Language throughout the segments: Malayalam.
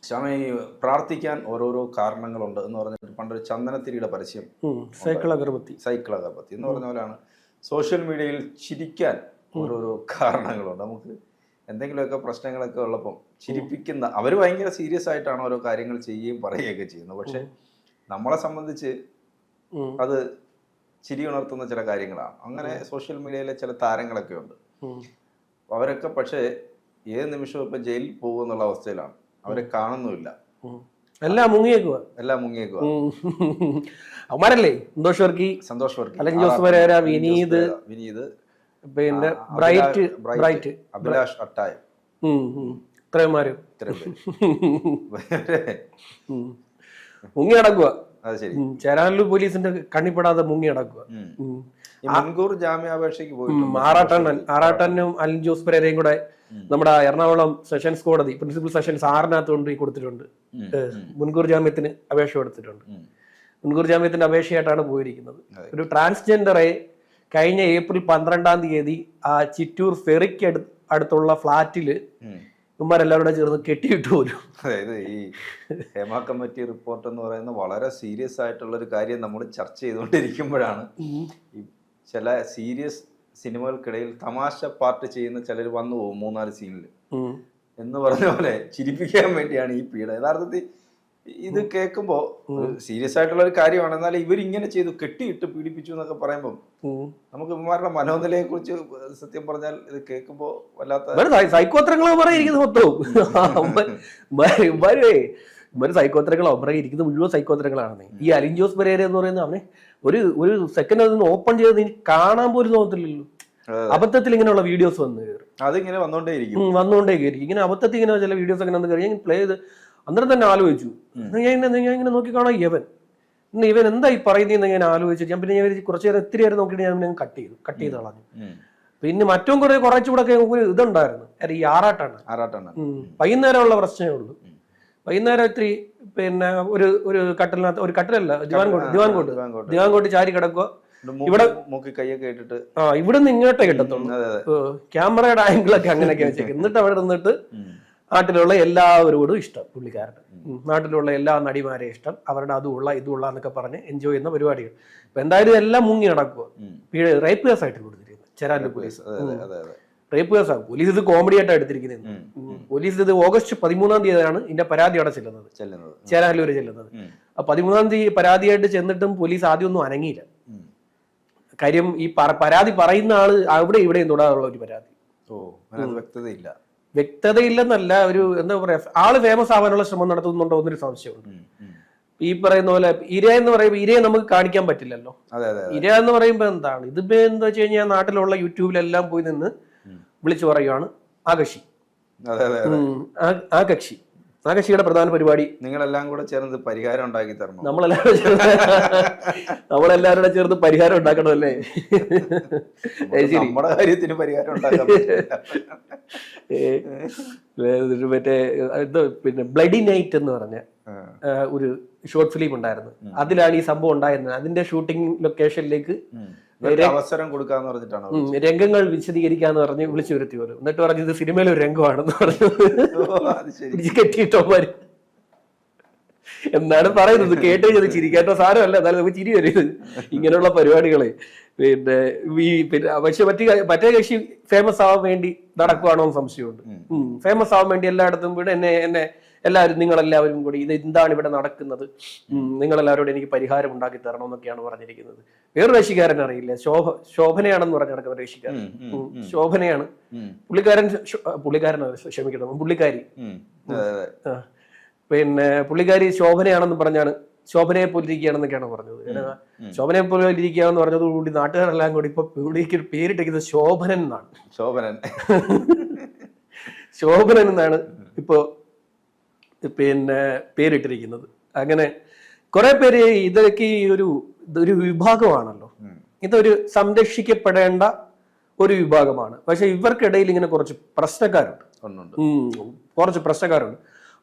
ശ്യാമ, ഈ പ്രാർത്ഥിക്കാൻ ഓരോരോ കാരണങ്ങളുണ്ട് എന്ന് പറഞ്ഞിട്ട് പണ്ടൊരു ചന്ദനത്തിരിയുടെ പരസ്യം, സൈക്കിൾ അഗർബത്തി എന്ന് പറഞ്ഞ പോലെയാണ് സോഷ്യൽ മീഡിയയിൽ ചിരിക്കാൻ ഓരോരോ കാരണങ്ങളുണ്ട്. നമുക്ക് എന്തെങ്കിലുമൊക്കെ പ്രശ്നങ്ങളൊക്കെ ഉള്ളപ്പം ചിരിപ്പിക്കുന്ന, അവർ ഭയങ്കര സീരിയസ് ആയിട്ടാണ് ഓരോ കാര്യങ്ങൾ ചെയ്യുകയും പറയുകയൊക്കെ ചെയ്യുന്നത്. പക്ഷെ നമ്മളെ സംബന്ധിച്ച് അത് ചിരി ഉണർത്തുന്ന ചില കാര്യങ്ങളാണ്. അങ്ങനെ സോഷ്യൽ മീഡിയയിലെ ചില താരങ്ങളൊക്കെ ഉണ്ട്. അവരൊക്കെ പക്ഷേ ഏത് നിമിഷവും ഇപ്പം ജയിലിൽ പോകുമെന്നുള്ള അവസ്ഥയിലാണ്. അവരെ കാണുന്നുമില്ല, എല്ലാം മുങ്ങിയേക്കുക. അവന്മാരല്ലേ സന്തോഷ് വർക്കി, അലൻ ജോസ് പെരേര, വിനീത്, പിന്നെ ബ്രൈറ്റ്, അഭിലാഷ് അട്ടായം, ഇത്രമാരും മുങ്ങി അടക്കുക. ചേരാനല്ലൂർ പോലീസിന്റെ കണ്ണിപ്പെടാതെ മുങ്ങി അടക്കുക. മുൻകൂർ ജാമ്യാപേക്ഷയ്ക്ക് പോയി ആറാട്ടനും അലൻ ജോസ് പെരേരയും കൂടെ നമ്മുടെ എറണാകുളം സെഷൻസ് കോടതി പ്രിൻസിപ്പൽ സെഷൻസ് 6 കൊണ്ട് കൊടുത്തിട്ടുണ്ട്. മുൻകൂർ ജാമ്യത്തിന് അപേക്ഷ കൊടുത്തിട്ടുണ്ട്. മുൻകൂർ ജാമ്യത്തിന്റെ അപേക്ഷയായിട്ടാണ് പോയിരിക്കുന്നത്. ഒരു ട്രാൻസ്ജെൻഡറെ കഴിഞ്ഞ ഏപ്രിൽ 12 ആ ചിറ്റൂർ ഫെറിക്ക് അടുത്തുള്ള ഫ്ലാറ്റില് ഇവന്മാരെല്ലാവരും കൂടെ ചേർന്ന് കെട്ടിയിട്ടു പോലും. അതായത് ഈ ഹേമ കമ്മിറ്റി റിപ്പോർട്ട് എന്ന് പറയുന്ന വളരെ സീരിയസ് ആയിട്ടുള്ള ഒരു കാര്യം നമ്മൾ ചർച്ച ചെയ്തുകൊണ്ടിരിക്കുമ്പോഴാണ് ഈ ചില സീരിയസ് സിനിമകൾക്കിടയിൽ തമാശ പാർട്ട് ചെയ്യുന്ന ചിലർ വന്നു പോകും 3-4 സീനിൽ എന്ന് പറഞ്ഞ പോലെ ചിരിപ്പിക്കാൻ വേണ്ടിയാണ് ഈ പീഡ. യഥാർത്ഥത്തിൽ ഇത് കേൾക്കുമ്പോൾ സീരിയസ് ആയിട്ടുള്ള ഒരു കാര്യമാണ്. എന്നാൽ ഇവരിങ്ങനെ ചെയ്തു, കെട്ടിയിട്ട് പീഡിപ്പിച്ചു എന്നൊക്കെ പറയുമ്പോൾ നമുക്ക് ഇവന്മാരുടെ മനോനിലയെ കുറിച്ച് സത്യം പറഞ്ഞാൽ ഇത് കേൾക്കുമ്പോൾ വല്ലാത്ത സൈക്കോത്രങ്ങളെ പറയുന്നത് മൊത്തവും സൈക്കോത്രങ്ങളോ അവരെ ഇരിക്കുന്നത് മുഴുവൻ സൈക്കോത്രങ്ങളാണ്. ഈ അലിൻ ജോസ് പെരേര എന്ന് പറയുന്നത് അവനെ ഒരു സെക്കൻഡ് അതിന് ഓപ്പൺ ചെയ്ത് കാണാൻ പോലും തോന്നത്തില്ലല്ലോ. അബദ്ധത്തിൽ ഇങ്ങനെയുള്ള വീഡിയോസ് വന്നു കയറും, അതിങ്ങനെ വന്നുകൊണ്ടേയിരിക്കും. ഇങ്ങനെ അബദ്ധത്തിൽ ഇങ്ങനെ ചില വീഡിയോസ് അങ്ങനെ വന്ന് കയറി ഞാൻ പ്ലേ ചെയ്ത് അന്നേരം തന്നെ ആലോചിച്ചു. ഞാൻ ഇങ്ങനെ നോക്കി കാണാം ഇവൻ എന്താ ഈ പറയുന്നതെന്ന് ഞാൻ ആലോചിച്ചു. ഞാൻ പിന്നെ കുറച്ചു നേരം ഇത്തിരി നേരം നോക്കിയിട്ട് ഞാൻ കട്ട് ചെയ്ത് കളഞ്ഞു. പിന്നെ മറ്റും കുറച്ചുകൂടെ ഇതുണ്ടായിരുന്നു. ഈ ആറാട്ടാണ് വൈകുന്നേരമുള്ള പ്രശ്നമേ ഉള്ളൂ. വൈകുന്നേരം ഇത്തിരി പിന്നെ ഒരു കട്ടിലല്ല ദിവാൻകോട്ട് ചാരി കിടക്കുക. ഇവിടെ ഇവിടെ നിന്ന് ഇങ്ങോട്ടേ കിട്ടത്തുള്ളൂ. ക്യാമറയുടെ ആംഗിളൊക്കെ അങ്ങനെയൊക്കെ വെച്ചേക്കും. എന്നിട്ട് അവിടെ നിന്നിട്ട് നാട്ടിലുള്ള എല്ലാവരോടും ഇഷ്ടം പുള്ളിക്കാരന്. നാട്ടിലുള്ള എല്ലാ നടിമാരെ ഇഷ്ടം, അവരുടെ അതുള്ള ഇതുള്ള എന്നൊക്കെ പറഞ്ഞ് എൻജോയ് ചെയ്യുന്ന പരിപാടികൾ. അപ്പൊ എന്തായാലും എല്ലാം മുങ്ങി നടക്കുക. റേപ്പ് കേസായിട്ട് കൊടുത്തിരിക്കുന്നത് ചേരാനല്ലൂർ പോലീസ്. റേപ്പ് കേസാണ്. പോലീസ് ഇത് കോമഡി ആയിട്ടാണ് എടുത്തിരിക്കുന്നത്. പോലീസ് ഇത് ഓഗസ്റ്റ് 13 ഇതിന്റെ പരാതി അവിടെ ചെല്ലുന്നത്, ചേരാനല്ലൂര് ചെല്ലുന്നത്. 13 പരാതിയായിട്ട് ചെന്നിട്ടും പോലീസ് ആദ്യം ഒന്നും അനങ്ങിയില്ല. കാര്യം ഈ പരാതി പറയുന്ന ആള് അവിടെ ഇവിടെയും തൊടാനുള്ള ഒരു പരാതി. വ്യക്തതയില്ലെന്നല്ല, ഒരു എന്താ പറയാ, ആള് ഫേമസ് ആവാനുള്ള ശ്രമം നടത്തുന്നുണ്ടോ എന്നൊരു സംശയമുണ്ട്. ഈ പറയുന്ന പോലെ ഇര എന്ന് പറയുമ്പോൾ ഇരയെ നമുക്ക് കാണിക്കാൻ പറ്റില്ലല്ലോ. ഇര എന്ന് പറയുമ്പോ എന്താണ് ഇതിപ്പോ എന്താ വെച്ച് കഴിഞ്ഞാൽ നാട്ടിലുള്ള യൂട്യൂബിലെല്ലാം പോയി നിന്ന് വിളിച്ചു പറയുകയാണ് ആ കക്ഷിയുടെ പ്രധാന പരിപാടി നിങ്ങളെല്ലാം കൂടെ ചേർന്ന് പരിഹാരം ഉണ്ടാക്കി തരണം. നമ്മളെല്ലാവരും ചേർന്ന് പരിഹാരം ഉണ്ടാക്കണമല്ലേ? നമ്മുടെ കാര്യത്തിന് പരിഹാരം ഉണ്ടാക്കാൻ മറ്റേ പിന്നെ ബ്ലഡി നൈറ്റ് എന്ന് പറഞ്ഞ ഒരു ഷോർട്ട് ഫിലിം ഉണ്ടായിരുന്നു. അതിലാണ് ഈ സംഭവം ഉണ്ടായിരുന്നത്. അതിന്റെ ഷൂട്ടിംഗ് ലൊക്കേഷനിലേക്ക് അവസരം കൊടുക്കാന്ന് പറഞ്ഞിട്ടാണ് രംഗങ്ങൾ വിശദീകരിക്കാന്ന് പറഞ്ഞ് വിളിച്ചു വരുത്തി പോലും. എന്നിട്ട് പറഞ്ഞത് സിനിമയിലെ ഒരു രംഗമാണെന്ന് പറഞ്ഞു കെട്ടിയിട്ടോമാര് എന്നാണ് പറയുന്നത്. കേട്ടോ ചിരിക്കാട്ടോ സാരമല്ല, എന്നാലും നമുക്ക് ചിരി വരുന്നത് ഇങ്ങനെയുള്ള പരിപാടികളെ. പിന്നെ പക്ഷെ മറ്റേ കക്ഷി ഫേമസ് ആവാൻ വേണ്ടി നടക്കുവാണോ എന്ന് സംശയമുണ്ട്. ഫേമസ് ആവാൻ വേണ്ടി എല്ലായിടത്തും ഇവിടെ എന്നെ എല്ലാവരും നിങ്ങളെല്ലാവരും കൂടി ഇത് എന്താണ് ഇവിടെ നടക്കുന്നത്, നിങ്ങളെല്ലാവരോടും എനിക്ക് പരിഹാരം ഉണ്ടാക്കി തരണം എന്നൊക്കെയാണ് പറഞ്ഞിരിക്കുന്നത്. വേറൊരു കക്ഷിക്കാരൻ അറിയില്ല, ശോഭനയാണെന്ന് പറഞ്ഞ നടക്കുന്ന കക്ഷിക്കാരൻ. ശോഭനയാണ് പുള്ളിക്കാരി. പിന്നെ പുള്ളിക്കാരി ശോഭനയാണെന്ന് പറഞ്ഞാണ്, ശോഭനയെ പോലിരിക്കുകയാണെന്നൊക്കെയാണ് പറഞ്ഞത്. ശോഭനയെ പോലിരിക്കുകയാണെന്ന് പറഞ്ഞതോടുകൂടി നാട്ടുകാരെല്ലാം കൂടി ഇപ്പൊ പുള്ളിക്ക് പേരിട്ടിരിക്കുന്നത് ശോഭനൻ എന്നാണ്. ശോഭനൻ എന്നാണ് ഇപ്പോ പിന്നെ പേരിട്ടിരിക്കുന്നത്. അങ്ങനെ കുറെ പേര് ഇതൊക്കെ ഒരു വിഭാഗമാണല്ലോ, ഇതൊരു സംരക്ഷിക്കപ്പെടേണ്ട ഒരു വിഭാഗമാണ്. പക്ഷെ ഇവർക്കിടയിൽ ഇങ്ങനെ കുറച്ച് പ്രശ്നക്കാരുണ്ട്.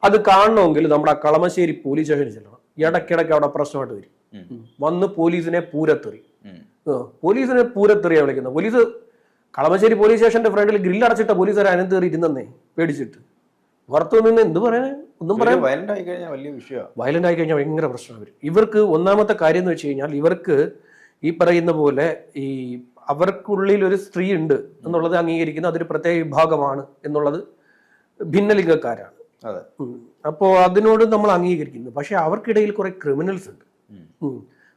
അത് കാണണമെങ്കിൽ നമ്മുടെ കളമശ്ശേരി പോലീസ് സ്റ്റേഷനിൽ ചെല്ലണം. ഇടയ്ക്കിടയ്ക്ക് അവിടെ പ്രശ്നമായിട്ട് വരും. വന്ന് പോലീസിനെ പൂരത്തെറിയാ വിളിക്കുന്നത്. പോലീസ് കളമശ്ശേരി പോലീസ് സ്റ്റേഷന്റെ ഫ്രണ്ടിൽ ഗ്രില്ല് അടച്ചിട്ട പോലീസുകാരെ അതിനകത്ത് കയറി ഇരുന്നേ പേടിച്ചിട്ട്. പുറത്തു നിന്ന് എന്ത് പറയാൻ, ഒന്നും പറയാൻ. വയലന്റ് ആയി കഴിഞ്ഞാൽ വലിയ വിഷയമാണ്. വയലന്റ് ആയി കഴിഞ്ഞാൽ ഭയങ്കര പ്രശ്നമാണ്. ഇവർക്ക് ഒന്നാമത്തെ കാര്യം എന്ന് വെച്ച് കഴിഞ്ഞാൽ, ഇവർക്ക് ഈ പറയുന്ന പോലെ ഈ അവർക്കുള്ളിൽ ഒരു സ്ത്രീ ഉണ്ട് എന്നുള്ളത് അംഗീകരിക്കുന്ന അതൊരു പ്രത്യേക വിഭാഗമാണ് എന്നുള്ളത് ഭിന്നലിംഗക്കാരാണ്. അതെ. അപ്പോ അതിനോട് നമ്മൾ അംഗീകരിക്കുന്നു. പക്ഷെ അവർക്കിടയിൽ കുറെ ക്രിമിനൽസ് ഉണ്ട്.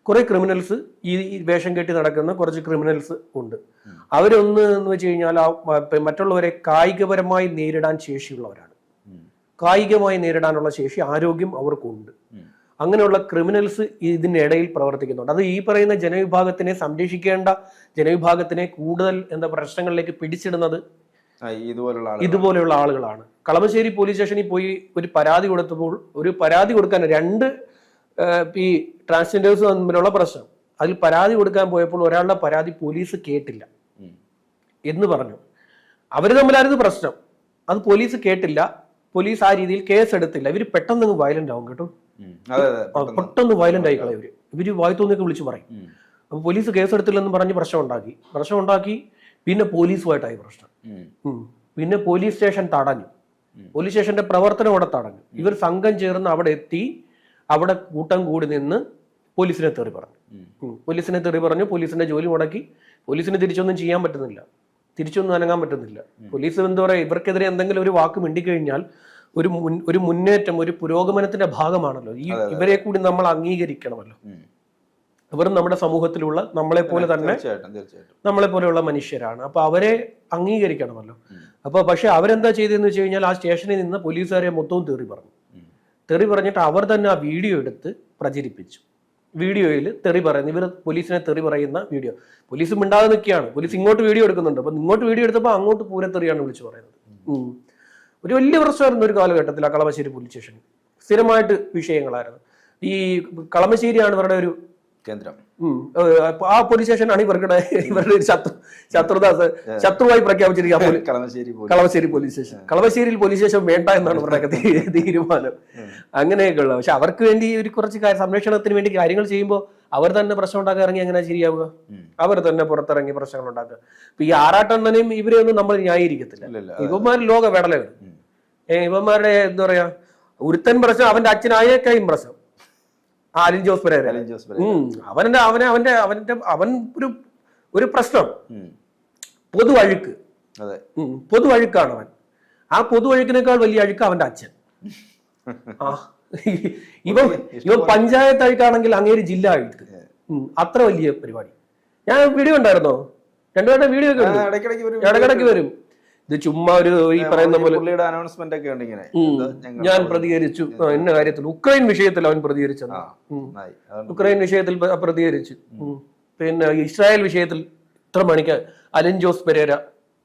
കുറെ ക്രിമിനൽസ്, ഈ വേഷം കെട്ടി നടക്കുന്ന കുറച്ച് ക്രിമിനൽസ് ഉണ്ട്. അവരൊന്ന് എന്ന് വെച്ച് കഴിഞ്ഞാൽ മറ്റുള്ളവരെ കായികപരമായി നേരിടാൻ ശേഷിയുള്ളവരാണ്. കായികമായി നേരിടാനുള്ള ശേഷി, ആരോഗ്യം അവർക്കുണ്ട്. അങ്ങനെയുള്ള ക്രിമിനൽസ് ഇതിനിടയിൽ പ്രവർത്തിക്കുന്നുണ്ട്. അത് ഈ പറയുന്ന ജനവിഭാഗത്തിനെ സംരക്ഷിക്കേണ്ട ജനവിഭാഗത്തിനെ കൂടുതൽ പ്രശ്നങ്ങളിലേക്ക് പിടിച്ചിടുന്നത് ഇതുപോലെയുള്ള ആളുകളാണ്. കളമശ്ശേരി പോലീസ് സ്റ്റേഷനിൽ പോയി ഒരു പരാതി കൊടുത്തപ്പോൾ, ഒരു പരാതി കൊടുക്കാൻ 2 ഈ ട്രാൻസ്ജെൻഡേഴ്സ് തമ്മിലുള്ള പ്രശ്നം, അതിൽ പരാതി കൊടുക്കാൻ പോയപ്പോൾ ഒരാളുടെ പരാതി പോലീസ് കേട്ടില്ല എന്ന് പറഞ്ഞു. അവര് തമ്മിലായിരുന്നു പ്രശ്നം, അത് പോലീസ് കേട്ടില്ല. പോലീസ് ആ രീതിയിൽ കേസ് എടുത്തില്ല. ഇവര് പെട്ടെന്ന് വയലന്റ് ആവും കേട്ടോ. പെട്ടെന്ന് വയലന്റ് ആയി കളയും ഇവര് വായ്ത്തോന്നൊക്കെ വിളിച്ചു പറയും. അപ്പൊ പോലീസ് കേസ് എടുത്തില്ലെന്ന് പറഞ്ഞ് പ്രശ്നം ഉണ്ടാക്കി. പിന്നെ പോലീസുമായിട്ടായി പ്രശ്നം. പിന്നെ പോലീസ് സ്റ്റേഷൻ തടഞ്ഞു. പോലീസ് സ്റ്റേഷന്റെ പ്രവർത്തനം അവിടെ തടഞ്ഞു. ഇവർ സംഘം ചേർന്ന് അവിടെ എത്തി. അവിടെ കൂട്ടം കൂടി നിന്ന് പോലീസിനെ തെറി പറഞ്ഞു. പോലീസിന്റെ ജോലി മുടക്കി. പോലീസിന് തിരിച്ചൊന്നും ചെയ്യാൻ പറ്റുന്നില്ല, തിരിച്ചൊന്നും അനങ്ങാൻ പറ്റുന്നില്ല. പോലീസ് എന്താ പറയാ, ഇവർക്കെതിരെ എന്തെങ്കിലും ഒരു വാക്ക് മിണ്ടിക്കഴിഞ്ഞാൽ ഒരു മുന്നേറ്റം, ഒരു പുരോഗമനത്തിന്റെ ഭാഗമാണല്ലോ. ഇവരെ കൂടി നമ്മൾ അംഗീകരിക്കണമല്ലോ. അവർ നമ്മുടെ സമൂഹത്തിലുള്ള നമ്മളെ പോലെയുള്ള മനുഷ്യരാണ്. അപ്പൊ അവരെ അംഗീകരിക്കണമല്ലോ. അപ്പൊ പക്ഷെ അവരെന്താ ചെയ്തതെന്ന് വെച്ച് കഴിഞ്ഞാൽ, ആ സ്റ്റേഷനിൽ നിന്ന് പോലീസുകാരെ മൊത്തവും തെറി പറഞ്ഞിട്ട് അവർ തന്നെ ആ വീഡിയോ എടുത്ത് പ്രചരിപ്പിച്ചു. വീഡിയോയിൽ തെറി പറയുന്നു, ഇവർ പോലീസിനെ തെറി പറയുന്ന വീഡിയോ. പോലീസ് മിണ്ടാതെ നിൽക്കുകയാണ്. പോലീസ് ഇങ്ങോട്ട് വീഡിയോ എടുക്കുന്നുണ്ട്. അപ്പൊ ഇങ്ങോട്ട് വീഡിയോ എടുത്തപ്പോൾ അങ്ങോട്ട് പൂരത്തെറിയാണ് വിളിച്ചു പറയുന്നത്. ഒരു വലിയ പ്രശ്നമായിരുന്നു ഒരു കാലഘട്ടത്തിൽ ആ കളമശ്ശേരി പോലീസ് സ്റ്റേഷൻ. സ്ഥിരമായിട്ട് വിഷയങ്ങളായിരുന്നു. ഈ കളമശ്ശേരിയാണ് ഇവരുടെ ഒരു കേന്ദ്രം. ആ പോലീസ് സ്റ്റേഷനാണ് ഇവരുടെ ഒരു ശത്രുവായി പ്രഖ്യാപിച്ചിരിക്കുക കളമശ്ശേരി പോലീസ് സ്റ്റേഷൻ. കളമശ്ശേരിയിൽ പോലീസ് സ്റ്റേഷൻ വേണ്ട എന്നാണ് ഇവരുടെയൊക്കെ തീരുമാനം. അങ്ങനെയൊക്കെ ഉള്ളത്. പക്ഷെ അവർക്ക് വേണ്ടി ഒരു കുറച്ച് സംരക്ഷണത്തിന് വേണ്ടി കാര്യങ്ങൾ ചെയ്യുമ്പോൾ അവർ തന്നെ പ്രശ്നം ഉണ്ടാക്കാൻ ഇറങ്ങി എങ്ങനെ ശരിയാവുക? അവർ തന്നെ പുറത്തിറങ്ങി പ്രശ്നങ്ങൾ ഉണ്ടാക്കുക. ഇപ്പൊ ഈ ആറാട്ടണ്ണനെയും ഇവരെയൊന്നും നമ്മൾ ന്യായീകരിക്കത്തില്ല. ഇവന്മാർ ലോക വെടലകൾ. ഇവന്മാരുടെ എന്താ പറയാ, ഒരുത്തൻ പ്രശ്നം അവന്റെ അച്ഛനായേക്കായും പ്രശ്നം അലിൻ ജോസ് പെരേര. അവൻ ഒരു പ്രശ്നം, പൊതുവഴുക്കാണ് അവൻ. ആ പൊതുവഴുക്കിനേക്കാൾ വലിയ അഴുക്ക് അവന്റെ അച്ഛൻ. ഇവൻ പഞ്ചായത്ത് അഴുക്കാണെങ്കിൽ അങ്ങേര് ജില്ലാ അഴുക്ക്. അത്ര വലിയ പരിപാടി. ഞാൻ വീഡിയോ ഉണ്ടായിരുന്നോ? 2 വട്ടം വീഡിയോ ഒക്കെ ഇടയ്ക്കിടയ്ക്ക് വരും. ഇത് ചുമ്മാ ഒരു ഈ പറയുന്ന പോലെ അനൗൺസ്മെന്റ് ഒക്കെ ഉണ്ട്. ഇങ്ങനെ ഞാൻ പ്രതികരിച്ചു എന്ന കാര്യത്തിൽ, ഉക്രൈൻ വിഷയത്തിൽ അവൻ പ്രതികരിച്ചു. ഉക്രൈൻ വിഷയത്തിൽ പ്രതികരിച്ചു. പിന്നെ ഇസ്രായേൽ വിഷയത്തിൽ ഇത്ര മണിക്ക് അലിൻ ജോസ് പെരേര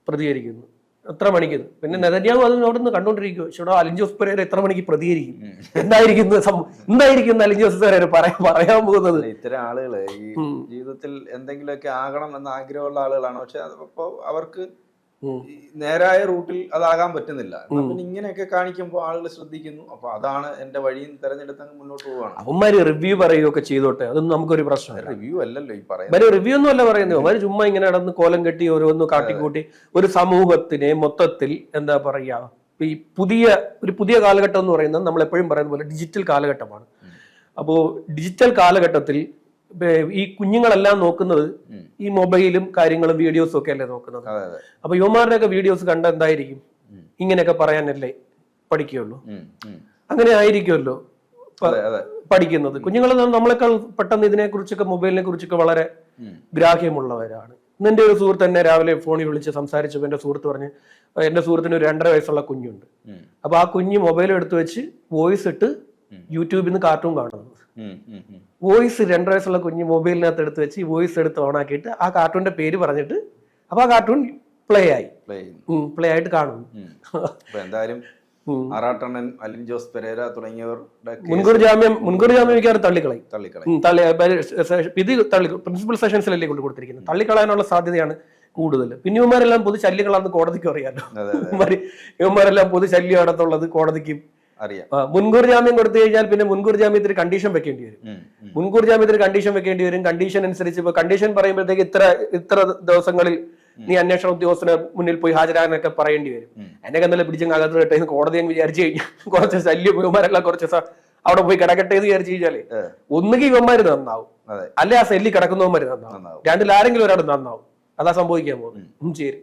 പ്രതികരിക്കുന്നു. എത്ര മണിക്ക്? പിന്നെ നെതന്യാഹു അത് അവിടെ നിന്ന് കണ്ടോണ്ടിരിക്കും. പക്ഷേ അലിൻ ജോസ് പെരേര എത്ര മണിക്ക് പ്രതികരിക്കും? എന്തായിരിക്കും അലിൻ ജോസ് പെരേര പറയാൻ പോകുന്നത്? ഇത്തരം ആളുകള് ഈ ജീവിതത്തിൽ എന്തെങ്കിലുമൊക്കെ ആകണം എന്ന ആഗ്രഹമുള്ള ആളുകളാണ്. പക്ഷെ അപ്പൊ അവർക്ക് നേരായ റൂട്ടിൽ അതാകാൻ പറ്റുന്നില്ല. പിന്നെ ഇങ്ങനെയൊക്കെ കാണിക്കുമ്പോൾ ആളുകൾ ശ്രദ്ധിക്കുന്നു. അപ്പൊ അതാണ് എന്റെ വഴിയും തെരഞ്ഞെടുത്ത് മുന്നോട്ട് പോവാണ്. അവന്മാര് റിവ്യൂ പറയുകയൊക്കെ ചെയ്തോട്ടെ, അതൊന്നും നമുക്കൊരു പ്രശ്നമില്ല. റിവ്യൂ അല്ലല്ലോ ഈ പറയുന്നത്. റിവ്യൂ ഒന്നും അല്ല പറയുന്നത്. അവര് ചുമ്മാ ഇങ്ങനെ നടന്ന് കോലം കെട്ടി ഓരോന്ന് കാട്ടിക്കൂട്ടി ഒരു സമൂഹത്തിനെ മൊത്തത്തിൽ എന്താ പറയാ, ഈ പുതിയ കാലഘട്ടം എന്ന് പറയുന്നത് നമ്മൾ എപ്പോഴും പറയുന്ന പോലെ ഡിജിറ്റൽ കാലഘട്ടമാണ്. അപ്പോ ഡിജിറ്റൽ കാലഘട്ടത്തിൽ ഈ കുഞ്ഞുങ്ങളെല്ലാം നോക്കുന്നത് ഈ മൊബൈലും കാര്യങ്ങളും വീഡിയോസും ഒക്കെ അല്ലേ നോക്കുന്നത്. അപ്പൊ യുവമാരുടെയൊക്കെ വീഡിയോസ് കണ്ട എന്തായിരിക്കും? ഇങ്ങനെയൊക്കെ പറയാനല്ലേ പഠിക്കുകയുള്ളൂ. അങ്ങനെ ആയിരിക്കുമല്ലോ പഠിക്കുന്നത്. കുഞ്ഞുങ്ങൾ നമ്മളെക്കാൾ പെട്ടെന്ന് ഇതിനെ കുറിച്ചൊക്കെ, മൊബൈലിനെ കുറിച്ചൊക്കെ വളരെ ഗ്രാഹ്യമുള്ളവരാണ്. എന്റെ ഒരു സുഹൃത്ത് എന്നെ രാവിലെ ഫോണിൽ വിളിച്ച് സംസാരിച്ചപ്പോൾ എന്റെ സുഹൃത്ത് പറഞ്ഞ്, എന്റെ സുഹൃത്തിന് ഒരു 2.5 വയസ്സുള്ള കുഞ്ഞുണ്ട്. അപ്പൊ ആ കുഞ്ഞ് മൊബൈൽ എടുത്തു വെച്ച് വോയിസ് ഇട്ട് യൂട്യൂബിൽ നിന്ന് കാർട്ടൂൺ കാണുന്നത്. വോയിസ് 2.5 വയസ്സുള്ള കുഞ്ഞ് മൊബൈലിനകത്ത് എടുത്ത് വെച്ച് വോയിസ് എടുത്ത് ഓണാക്കിയിട്ട് ആ കാർട്ടൂണിന്റെ പേര് പറഞ്ഞിട്ട് അപ്പൊ ആ കാർട്ടൂൺ പ്ലേ ആയിട്ട് കാണുന്നു. എന്തായാലും ആറാട്ടണ്ണൻ, അലിൻ ജോസ് പെരേര തുടങ്ങിയവരുടെ മുൻകൂർ ജാമ്യം മിക്കവാറും തള്ളിക്കളയും. പ്രിൻസിപ്പൽ സെഷൻസിലല്ലേ കൊണ്ട് കൊടുത്തിരിക്കുന്നത്. തള്ളിക്കളയാനുള്ള സാധ്യതയാണ് കൂടുതൽ. പിന്നെ ഇവന്മാരെല്ലാം പൊതു ശല്യങ്ങളാണെന്ന് കോടതിക്ക് അറിയാലോ. ഇവന്മാരെല്ലാം പൊതു ശല്യമാണെന്നുള്ളത് കോടതിക്ക് അറിയാം. മുൻകൂർ ജാമ്യം കൊടുത്തു കഴിഞ്ഞാൽ പിന്നെ മുൻകൂർ ജാമ്യത്തിന് കണ്ടീഷൻ വെക്കേണ്ടി വരും. കണ്ടീഷൻ അനുസരിച്ച് ഇപ്പൊ കണ്ടീഷൻ പറയുമ്പോഴത്തേക്ക് ഇത്ര ദിവസങ്ങളിൽ നീ അന്വേഷണ ഉദ്യോഗസ്ഥന് മുന്നിൽ പോയി ഹാജരാകാനൊക്കെ പറയേണ്ടി വരും. എന്നെ കന്നലെ പിടിച്ചങ്ങ് അകത്ത് കെട്ടെ കോടതി എന്ന് വിചാരിച്ചു കഴിഞ്ഞാൽ കുറച്ച് ശല്യം ഇവന്മാരെല്ലാം കുറച്ച് അവിടെ പോയി കിടക്കട്ടെ എന്ന് വിചാരിച്ചു കഴിഞ്ഞാല് ഒന്നുകിൽ ഇവന്മാര് നന്നാവും, അല്ലെ ആ സെല്ലി കിടക്കുന്നവന്മാര് നന്നാവും. രണ്ടിൽ ആരെങ്കിലും ഒരാൾ നന്നാവും. അതാ സംഭവിക്കാൻ പോകുന്നത്. ശരി.